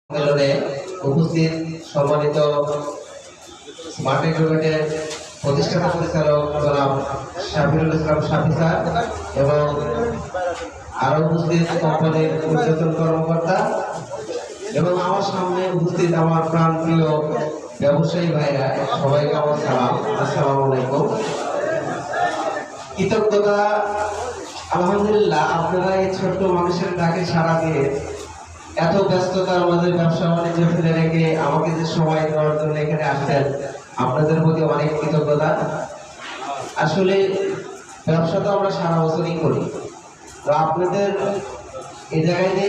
সম্মেলনে উপস্থিত সম্মানিত স্মার্ট এগ্রোভেটের প্রতিষ্ঠাতা পরিচালক জনাব শাফিরুল ইসলাম শাফি স্যার এবং আরো উপস্থিত কোম্পানির ঊর্ধ্বতন কর্মকর্তা এবং আমার সামনে উপস্থিত আমার প্রাণপ্রিয় ব্যবসায়ী ভাইরা, সবাইকে আমার সালাম, আসসালামু আলাইকুম। কৃতজ্ঞতা, আলহামদুলিল্লাহ, আপনারা এই ছোট্ট মানুষের ডাকে সাড়া দিয়ে এত ব্যস্ততার মধ্যে ব্যবসা বাণিজ্য ফেলে রেখে আমাকে যে সময় দেওয়ার জন্য এখানে আসছেন, আপনাদের প্রতি অনেক কৃতজ্ঞতা। আসলে ব্যবসা তো আমরা সারা বছরই করি, তো আপনাদের এই জায়গায় যে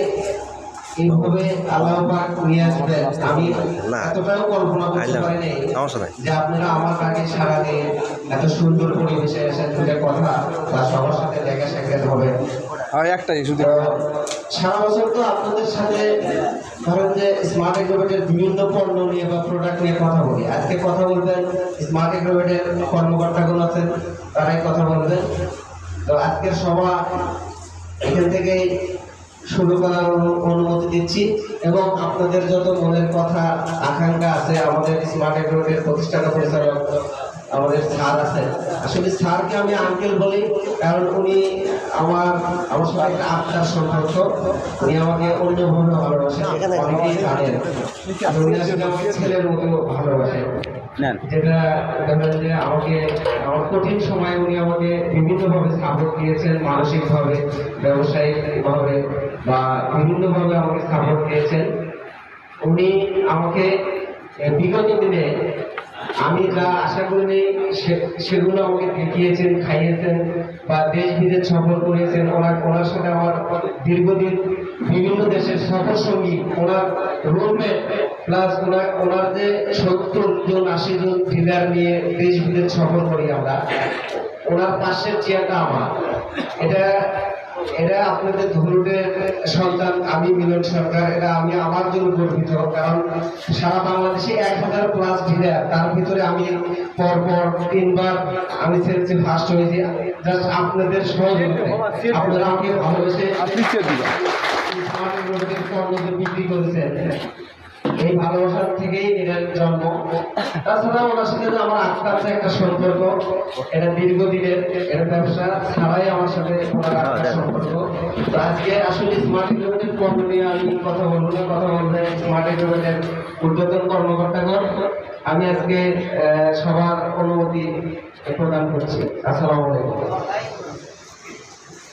এইভাবে আল্লাহ পাক নিয়ে আসবেন, আমি এতটাও কল্পনা করতে পারিনি যে আপনারা আমার কাছে সারা দিয়ে এত সুন্দর পরিবেশে এসে দুটো কথা বা সবার সাথে দেখা সাক্ষাৎ হবে। সারা বছর তো আপনাদের সাথে ধরেন যে স্মার্ট এগ্রোভেটের বিভিন্ন পণ্য নিয়ে বা প্রোডাক্ট নিয়ে কথা বলি। আজকে কথা বলবেন স্মার্ট এগ্রোভেটের কর্মকর্তাগুলো আছেন, তারাই কথা বলবেন। তো আজকের সভা এখান থেকে শুরু করার অনুমতি দিচ্ছি এবং আপনাদের যত মনের কথা আকাঙ্ক্ষা আছে, আমাদের স্মার্ট এগ্রোভেটের প্রতিষ্ঠাতা পরিচালক আমাদের স্যার আছেন। আসলে স্যারকে আমি আঙ্কেল বলি কারণ উনি আমার সাথে একটা আত্মার সম্পর্ক। উনি আমাকে অন্যভাবে ভালোবাসেন, অনেকেই জানেন। উনি আসলে আমাকে ছেলের মতো ভালোবাসেন, যেটা দেখেন যে আমাকে আমার কঠিন সময়ে উনি আমাকে বিভিন্নভাবে সাপোর্ট দিয়েছেন, মানসিকভাবে, ব্যবসায়িকভাবে বা বিভিন্নভাবে আমাকে সাপোর্ট দিয়েছেন। উনি আমাকে বিগত দিনে আমি যা আশা করিনি সেগুলো আমাকে দেখিয়েছেন, খাইয়েছেন বা দেশ বিদেশ সফর করিয়েছেন। ওনার সাথে আমার দীর্ঘদিন বিভিন্ন দেশের সফর সঙ্গী, ওনার রুমমেট প্লাস ওনার যে 70 জন 80 জন ডিলার নিয়ে দেশ বিদেশ সফর করি আমরা। ওনার পাশের চেয়ারটা আমার। এটা আপনাদের ধরুনের সন্তান আমি, মিলন সরকার। এটা আমি আমার জন্য গর্বিত, কারণ সারা বাংলাদেশে 1000+ ডিলার, তার ভিতরে আমি পরপর 3বার আমি সেলসে ফার্স্ট হয়েছি। জাস্ট আপনাদের সহযোগিতায়, আপনারা আমাকে ভালোবেসে বিক্রি করেছেন। এই ভালোবাসার থেকেই এটার জন্ম। তাছাড়া ওনার সাথে আমার আত্মার যে একটা সম্পর্ক, এটা দীর্ঘদিনের, এটা ব্যবসা ছাড়াই আমার সাথে ওনার আত্মার সম্পর্ক। তো আজকে আসলে স্মার্ট এগ্রোভেটের পণ্য নিয়ে আমি কথা বলবো না, কথা বলবেন স্মার্ট এগ্রোভেটের ঊর্ধ্বতন কর্মকর্তাগণ। আমি আজকে সবার অনুমতি প্রদান করছি। আসসালামু আলাইকুম।